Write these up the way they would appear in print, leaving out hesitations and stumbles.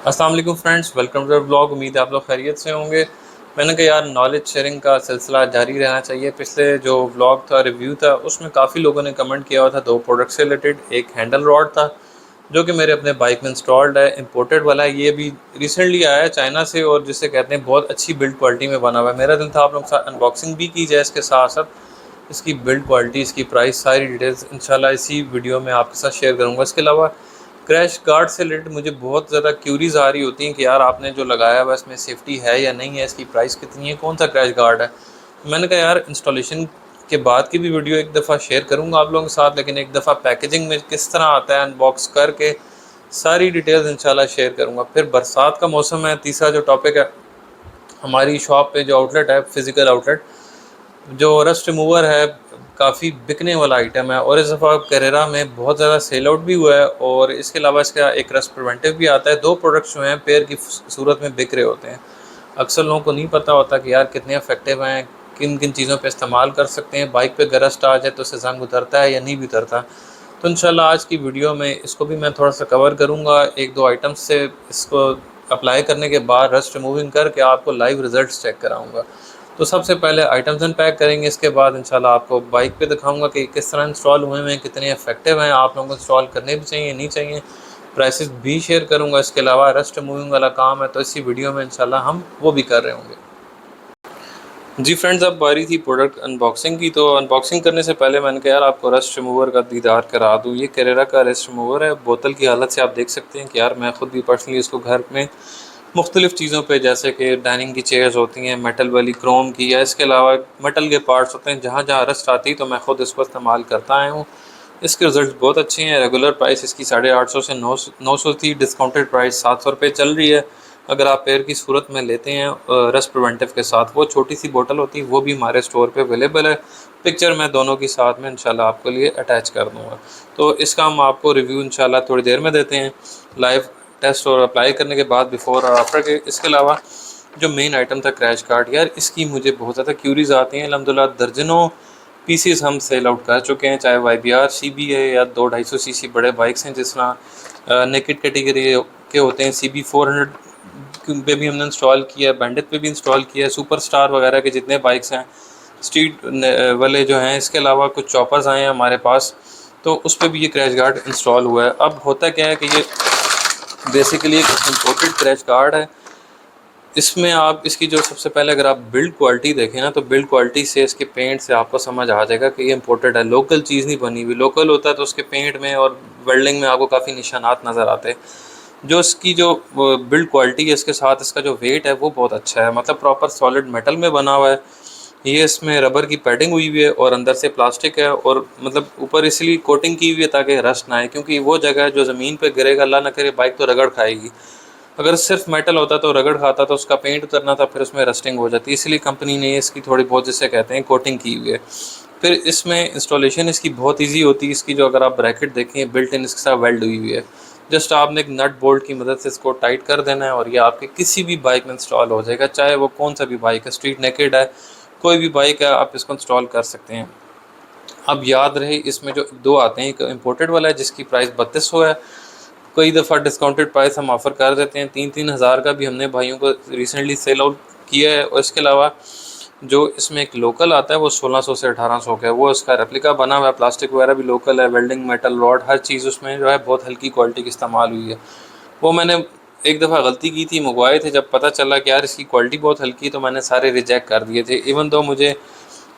अस्सलाम वालेकुम friends, welcome to the blog. उम्मीद है आप लोग खैरियत से होंगे। मैंने कहा यार नॉलेज शेयरिंग का सिलसिला जारी रहना चाहिए। पिछले जो व्लॉग था, रिव्यू था, उसमें काफ़ी लोगों ने कमेंट किया हुआ था दो प्रोडक्ट से रिलेटेड। एक हैंडल रॉड था जो कि मेरे अपने बाइक में इंस्टॉल्ड है, इम्पोर्टेड वाला है। ये भी रिसेंटली आया है चाइना से और जिसे कहते हैं बहुत अच्छी बिल्ड क्वालिटी में बना हुआ है। मेरा दिल था आप लोग के साथ अनबॉक्सिंग भी की जाए, इसके साथ साथ इसकी बिल्ड क्वालिटी, इसकी प्राइस, सारी डिटेल्स इंशाल्लाह इसी वीडियो में आपके साथ शेयर करूँगा। इसके अलावा क्रैश गार्ड से रिलेटेड मुझे बहुत ज़्यादा क्यूरीज आ रही होती हैं कि यार आपने जो लगाया हुआ है इसमें सेफ्टी है या नहीं है, इसकी प्राइस कितनी है, कौन सा क्रैश गार्ड है। मैंने कहा यार इंस्टॉलेशन के बाद की भी वीडियो एक दफ़ा शेयर करूंगा आप लोगों के साथ, लेकिन एक दफ़ा पैकेजिंग में किस तरह आता है अनबॉक्स करके सारी डिटेल्स इंशाल्लाह शेयर करूंगा। फिर बरसात का मौसम है, तीसरा जो टॉपिक है, हमारी शॉप पे जो आउटलेट है, फिज़िकल आउटलेट, जो रस्ट रिमूवर है, काफ़ी बिकने वाला आइटम है और इस दफ़ा करेरा में बहुत ज़्यादा सेल आउट भी हुआ है। और इसके अलावा इसका एक रस्ट प्रिवेंटिव भी आता है। दो प्रोडक्ट्स जो हैं पेयर की सूरत में बिक रहे होते हैं। अक्सर लोगों को नहीं पता होता कि यार कितने इफेक्टिव हैं, किन किन चीज़ों पे इस्तेमाल कर सकते हैं। बाइक पे अगर रस्ट आ जाए तो उससे जंग उतरता है या नहीं भी उतरता। तो इंशाल्लाह आज की वीडियो में इसको भी मैं थोड़ा सा कवर करूँगा। एक दो आइटम्स से इसको अप्लाई करने के बाद रस्ट रिमूविंग करके आपको लाइव रिजल्ट्स चेक कराऊँगा। तो सबसे पहले आइटम्स अनपैक करेंगे, इसके बाद इंशाल्लाह आपको बाइक पे दिखाऊंगा कि किस तरह इंस्टॉल हुए हैं, कितने इफेक्टिव हैं, आप लोगों को इंस्टॉल करने भी चाहिए नहीं चाहिए, प्राइसेस भी शेयर करूंगा। इसके अलावा रस्ट रिमूविंग वाला काम है तो इसी वीडियो में इंशाल्लाह हम वो भी कर रहे होंगे। जी फ्रेंड्स, अब बारी थी प्रोडक्ट अनबॉक्सिंग की। तो अनबॉक्सिंग करने से पहले मैंने कहा यार आपको रस्ट रिमूवर का दीदार करा दूँ। ये कैरेरा का रस्ट रिमूवर है। बोतल की हालत से आप देख सकते हैं कि यार मैं ख़ुद भी पर्सनली इसको घर में मुख्तलिफ़ चीज़ों पे, जैसे कि डाइनिंग की चेयर्स होती हैं मेटल वाली, क्रोम की, या इसके अलावा मेटल के पार्ट्स होते हैं, जहाँ जहाँ रस्ट आती है तो मैं ख़ुद इसको इस्तेमाल करता आया हूँ। इसके रिज़ल्ट बहुत अच्छे हैं। रेगुलर प्राइस इसकी 850 से 900 थी, डिस्काउंटेड प्राइस 700 रुपये चल रही है। अगर आप पेयर की सूरत में लेते हैं रस्ट प्रिवेंटिव के साथ, वो छोटी सी बोतल होती है, वो भी हमारे स्टोर पे अवेलेबल है। पिक्चर मैं दोनों की साथ में इंशाल्लाह आपके लिए अटैच कर दूँगा। तो इसका हम आपको रिव्यू इंशाल्लाह थोड़ी देर में देते हैं, लाइव टेस्ट और अप्लाई करने के बाद, बिफोर और आफ्टर के। इसके अलावा जो मेन आइटम था क्रैश कार्ड, यार इसकी मुझे बहुत ज़्यादा क्यूरीज आती हैं। अल्हम्दुलिल्लाह दर्जनों पीसीस हम सेल आउट कर चुके हैं, चाहे YBR CB है या 2-250 सीसी बड़े बाइक्स हैं, जिस तरह नेकेड कैटेगरी के होते हैं। CB 400 पे भी हमने इंस्टॉल किया है, बैंडिट पे भी इंस्टॉल किया है, सुपर स्टार वगैरह के जितने बाइक्स हैं, स्ट्रीट वाले जो हैं। इसके अलावा कुछ चॉपर्स आए हैं हमारे पास, तो उस पर भी ये क्रैश गार्ड इंस्टॉल हुआ है। अब होता क्या है कि ये बेसिकली एक इम्पोर्टेड क्रैश गार्ड है। इसमें आप इसकी जो सबसे पहले अगर आप बिल्ड क्वालिटी देखें ना, तो बिल्ड क्वालिटी से, इसके पेंट से आपको समझ आ जाएगा कि ये इम्पोर्टेड है, लोकल चीज़ नहीं बनी हुई। लोकल होता है तो उसके पेंट में और वेल्डिंग में आपको काफ़ी निशानात नज़र आते हैं। जो इसकी जो बिल्ड क्वालिटी है, इसके साथ इसका जो वेट है वो बहुत अच्छा है, मतलब प्रॉपर सॉलिड मेटल में बना हुआ है। ये इसमें रबर की पैडिंग हुई हुई है और अंदर से प्लास्टिक है, और मतलब ऊपर इसलिए कोटिंग की हुई है ताकि रस्ट ना आए, क्योंकि वो जगह है जो ज़मीन पे गिरेगा, अल्लाह ना करे बाइक तो रगड़ खाएगी। अगर सिर्फ मेटल होता तो रगड़ खाता तो उसका पेंट उतरना था, फिर उसमें रस्टिंग हो जाती। इसलिए कंपनी ने इसकी थोड़ी बहुत, जिसे कहते हैं, कोटिंग की हुई है। फिर इसमें इंस्टॉलेशन इसकी बहुत ईजी होती है। इसकी जो अगर आप ब्रैकेट देखें, बिल्ट इन इसके साथ वेल्ड हुई हुई है। जस्ट आपने एक नट बोल्ट की मदद से इसको टाइट कर देना है और ये आपके किसी भी बाइक में इंस्टॉल हो जाएगा, चाहे वो कौन सा भी बाइक है, स्ट्रीट नेकेड है, कोई भी बाइक है, आप इसको इंस्टॉल कर सकते हैं। अब याद रहे, इसमें जो दो आते हैं, एक इम्पोर्टेड वाला है जिसकी प्राइस 3200 है। कई दफ़ा डिस्काउंटेड प्राइस हम ऑफ़र कर देते हैं, 3-3 हज़ार का भी हमने भाइयों को रिसेंटली सेल आउट किया है। और इसके अलावा जो इसमें एक लोकल आता है वो 1600 से 1800 का है। वो इसका रेप्लिका बना हुआ है, प्लास्टिक वगैरह भी लोकल है, वेल्डिंग, मेटल रॉड, हर चीज़ उसमें जो है बहुत हल्की क्वालिटी की इस्तेमाल हुई है। वो मैंने एक दफ़ा गलती की थी, मंगवाए थे, जब पता चला कि यार इसकी क्वालिटी बहुत हल्की है तो मैंने सारे रिजेक्ट कर दिए थे। इवन दो मुझे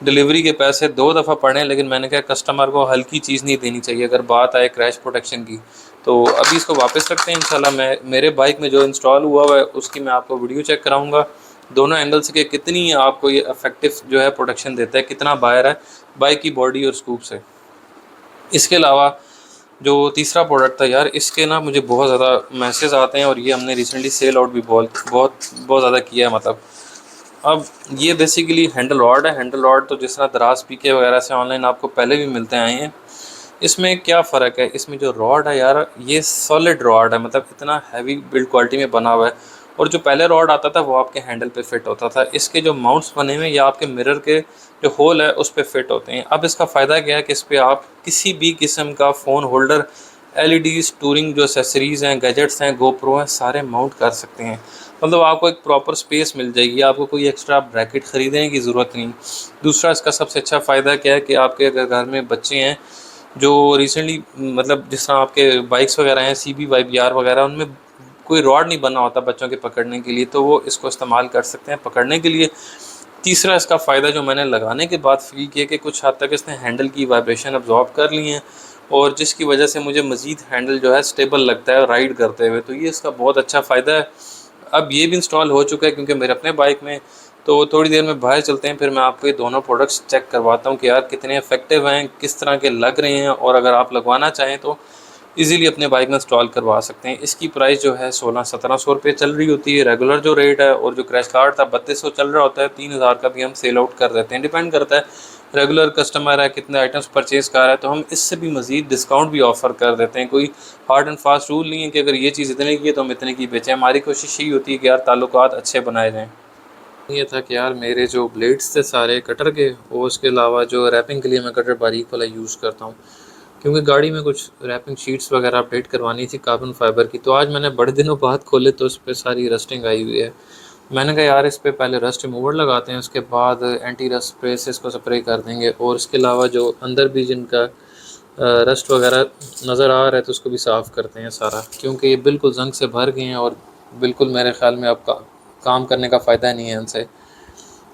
डिलीवरी के पैसे 2 दफ़ा पड़े, लेकिन मैंने कहा कस्टमर को हल्की चीज़ नहीं देनी चाहिए अगर बात आए क्रैश प्रोटेक्शन की। तो अभी इसको वापस रखते हैं इंशाल्लाह। मैं मेरे बाइक में जो इंस्टॉल हुआ हुआ है उसकी मैं आपको वीडियो चेक कराऊंगा दोनों एंगल से, कि कितनी आपको ये इफेक्टिव जो है प्रोटेक्शन देता है, कितना बाहर है बाइक की बॉडी और स्कूप से। इसके अलावा जो तीसरा प्रोडक्ट था यार, इसके ना मुझे बहुत ज़्यादा मैसेज आते हैं और ये हमने रिसेंटली सेल आउट भी बहुत बहुत बहुत ज़्यादा किया है। मतलब अब ये बेसिकली हैंडल रॉड है। हैंडल रॉड तो जिस तरह दराज पीके वगैरह से ऑनलाइन आपको पहले भी मिलते आए हैं। इसमें क्या फ़र्क है, इसमें जो रॉड है यार, ये सॉलिड रॉड है, मतलब इतना हैवी बिल्ड क्वालिटी में बना हुआ है। और जो पहले रॉड आता था वो आपके हैंडल पे फिट होता था। इसके जो माउंट्स बने हुए हैं या आपके मिरर के जो होल है उस पे फिट होते हैं। अब इसका फ़ायदा क्या है कि इस पे आप किसी भी किस्म का फ़ोन होल्डर, एलईडीज़, टूरिंग जो एक्सेसरीज़ हैं, गैजेट्स हैं, गोप्रो हैं, सारे माउंट कर सकते हैं। मतलब आपको एक प्रॉपर स्पेस मिल जाएगी, आपको कोई एक्स्ट्रा ब्रैकेट ख़रीदने की ज़रूरत नहीं। दूसरा इसका सबसे अच्छा फ़ायदा क्या है कि आपके अगर घर में बच्चे हैं जो रिसेंटली मतलब जिस तरह आपके बाइक्स वगैरह हैं, सीबी वाईबीआर वगैरह, उनमें कोई रॉड नहीं बना होता बच्चों के पकड़ने के लिए, तो वो इसको इस्तेमाल कर सकते हैं पकड़ने के लिए। तीसरा इसका फ़ायदा जो मैंने लगाने के बाद फ़ील किया कि कुछ हद तक इसने हैंडल की वाइब्रेशन अब्जॉर्ब कर ली हैं, और जिसकी वजह से मुझे मज़ीद हैंडल जो है स्टेबल लगता है राइड करते हुए। तो ये इसका बहुत अच्छा फ़ायदा है। अब ये भी इंस्टॉल हो चुका है क्योंकि मेरे अपने बाइक में। तो थोड़ी देर में बाहर चलते हैं, फिर मैं आपको ये दोनों प्रोडक्ट्स चेक करवाता हूँ कि यार कितने इफेक्टिव हैं, किस तरह के लग रहे हैं, और अगर आप लगवाना चाहें तो इजीली अपने बाइक में इंस्टॉल करवा सकते हैं। इसकी प्राइस जो है 1600-1700 रुपये चल रही होती है रेगुलर जो रेट है, और जो क्रैश कार्ड था 3200 चल रहा होता है। 3000 का भी हम सेल आउट कर देते हैं, डिपेंड करता है रेगुलर कस्टमर है, कितने आइटम्स परचेज़ कर रहा है, तो हम इससे भी मज़ीद डिस्काउंट भी ऑफ़र कर देते हैं। कोई हार्ड एंड फास्ट रूल नहीं है कि अगर ये चीज़ इतने की है तो हम इतने की बेचें। हमारी कोशिश यही होती है कि यार ताल्लुकात अच्छे बनाए जाएँ। ये था कि यार मेरे जो ब्लेड्स थे सारे कटर के, और उसके अलावा जो रैपिंग के लिए मैं कटर बारीक वाला यूज़ करता हूँ, क्योंकि गाड़ी में कुछ रैपिंग शीट्स वगैरह अपडेट करवानी थी कार्बन फाइबर की। तो आज मैंने बड़े दिनों बाद खोले तो उस पर सारी रस्टिंग आई हुई है। मैंने कहा यार इस पे पहले रस्ट रिमूवर लगाते हैं, उसके बाद एंटी रस्ट स्प्रे से इसको स्प्रे कर देंगे, और इसके अलावा जो अंदर भी जिनका रस्ट वगैरह नज़र आ रहा है तो उसको भी साफ़ करते हैं सारा, क्योंकि ये बिल्कुल जंग से भर गए हैं और बिल्कुल मेरे ख़्याल में अब काम करने का फ़ायदा नहीं है इनसे।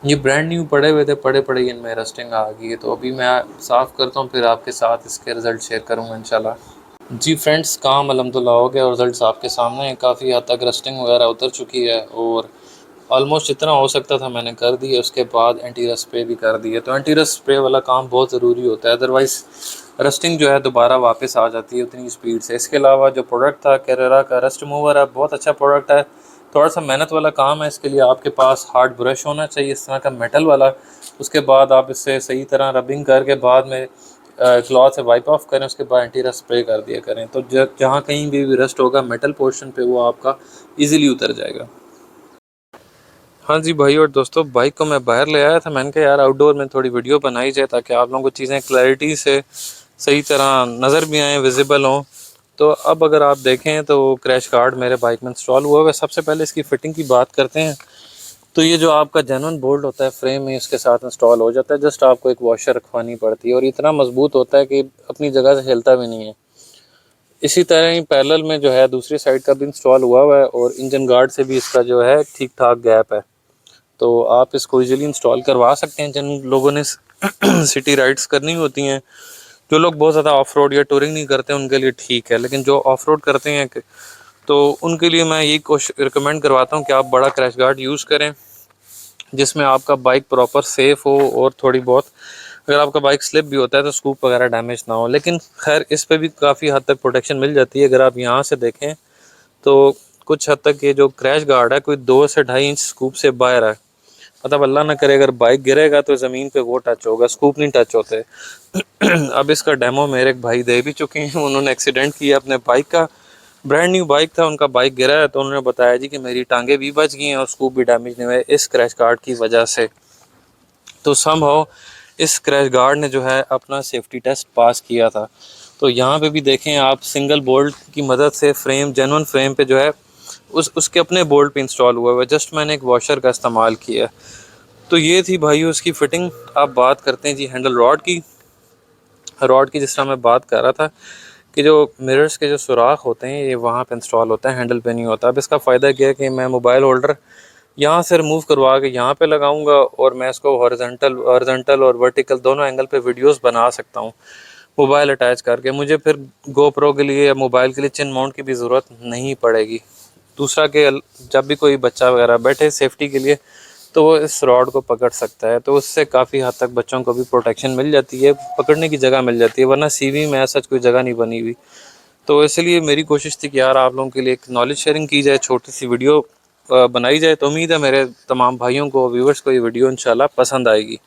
ये ब्रांड न्यू पड़े हुए थे, पड़े पड़े इनमें रस्टिंग आ गई है। तो अभी मैं साफ़ करता हूँ, फिर आपके साथ इसके रिज़ल्ट शेयर करूँगा इंशाल्लाह। जी फ्रेंड्स, काम अल्हम्दुलिल्लाह हो गया और रिज़ल्ट्स आपके सामने हैं। काफ़ी हद तक रस्टिंग वगैरह उतर चुकी है, और ऑलमोस्ट जितना हो सकता था मैंने कर दिया। उसके बाद एंटी रस्ट स्प्रे भी कर दिया। तो एंटी रस्ट स्प्रे वाला काम बहुत ज़रूरी होता है, अदरवाइज़ रस्टिंग जो है दोबारा वापस आ जाती है उतनी स्पीड से। इसके अलावा जो प्रोडक्ट था कैरेरा का रस्ट रिमूवर है, बहुत अच्छा प्रोडक्ट है। थोड़ा सा मेहनत वाला काम है, इसके लिए आपके पास हार्ड ब्रश होना चाहिए इस तरह का मेटल वाला। उसके बाद आप इससे सही तरह रबिंग करके बाद में क्लॉथ से वाइप ऑफ करें, उसके बाद एंटी रस्ट स्प्रे कर दिया करें। तो जहाँ कहीं भी रस्ट होगा मेटल पोर्शन पे, वो आपका ईज़िली उतर जाएगा। हाँ जी भाई और दोस्तों, बाइक को मैं बाहर ले आया था। मैंने कहा यार आउटडोर में थोड़ी वीडियो बनाई जाए ताकि आप लोगों को चीज़ें क्लैरिटी से सही तरह नज़र भी आएँ, विजिबल हों। तो अब अगर आप देखें तो क्रैश गार्ड मेरे बाइक में इंस्टॉल हुआ है। सबसे पहले इसकी फ़िटिंग की बात करते हैं। तो ये जो आपका जेन्युइन बोल्ट होता है फ्रेम में इसके साथ इंस्टॉल हो जाता है। जस्ट आपको एक वॉशर रखवानी पड़ती है, और इतना मजबूत होता है कि अपनी जगह से हिलता भी नहीं है। इसी तरह ही पैरेलल में जो है दूसरी साइड का भी इंस्टॉल हुआ है, और इंजन गार्ड से भी इसका जो है ठीक ठाक गैप है। तो आप इसको इजीली इंस्टॉल करवा सकते हैं जिन लोगों ने सिटी राइड्स करनी होती हैं। जो लोग बहुत ज़्यादा ऑफ रोड या टूरिंग नहीं करते उनके लिए ठीक है, लेकिन जो ऑफ रोड करते हैं तो उनके लिए मैं यही रिकमेंड करवाता हूँ कि आप बड़ा क्रैश गार्ड यूज़ करें, जिसमें आपका बाइक प्रॉपर सेफ़ हो, और थोड़ी बहुत अगर आपका बाइक स्लिप भी होता है तो स्कूप वगैरह डैमेज ना हो। लेकिन खैर इस पे भी काफ़ी हद तक प्रोटेक्शन मिल जाती है। अगर आप यहाँ से देखें तो कुछ हद तक ये जो क्रैश गार्ड है कोई 2 से 2.5 इंच स्कूप से बाहर है। मतलब अल्लाह ना करे अगर बाइक गिरेगा तो ज़मीन पे वो टच होगा, स्कूप नहीं टच होते। अब इसका डेमो मेरे एक भाई दे भी चुके हैं। उन्होंने एक्सीडेंट किया अपने बाइक का, ब्रांड न्यू बाइक था उनका, बाइक गिरा है तो उन्होंने बताया जी कि मेरी टांगे भी बच गई हैं और स्कूप भी डैमेज नहीं हुए इस क्रैश गार्ड की वजह से। तो समहाउ इस क्रैश गार्ड ने जो है अपना सेफ्टी टेस्ट पास किया था। तो यहाँ पे भी देखें आप, सिंगल बोल्ट की मदद से फ्रेम, जेन्युइन फ्रेम पे जो है उसके अपने बोल्ट पे इंस्टॉल हुआ है। जस्ट मैंने एक वॉशर का इस्तेमाल किया। तो ये थी भाई उसकी फ़िटिंग। अब बात करते हैं जी हैंडल रॉड की जिस तरह मैं बात कर रहा था कि जो मिरर्स के जो सुराख होते हैं ये वहाँ पे इंस्टॉल होता है, हैंडल पे नहीं होता। अब इसका फ़ायदा क्या है कि मैं मोबाइल होल्डर यहाँ से रिमूव करवा के यहाँ पे लगाऊंगा, और मैं इसको हॉरिजॉन्टल और वर्टिकल दोनों एंगल पे वीडियोस बना सकता हूँ मोबाइल अटैच करके। मुझे फिर गोप्रो के लिए या मोबाइल के लिए चिन माउंट की भी ज़रूरत नहीं पड़ेगी। दूसरा कि जब भी कोई बच्चा वगैरह बैठे सेफ्टी के लिए तो वो इस रॉड को पकड़ सकता है, तो उससे काफ़ी हद तक बच्चों को भी प्रोटेक्शन मिल जाती है, पकड़ने की जगह मिल जाती है। वरना सीवी में ऐसा कोई जगह नहीं बनी हुई। तो इसलिए मेरी कोशिश थी कि यार आप लोगों के लिए एक नॉलेज शेयरिंग की जाए, छोटी सी वीडियो बनाई जाए। तो उम्मीद है मेरे तमाम भाइयों को, व्यूवर्स को ये वीडियो इंशाल्लाह पसंद आएगी।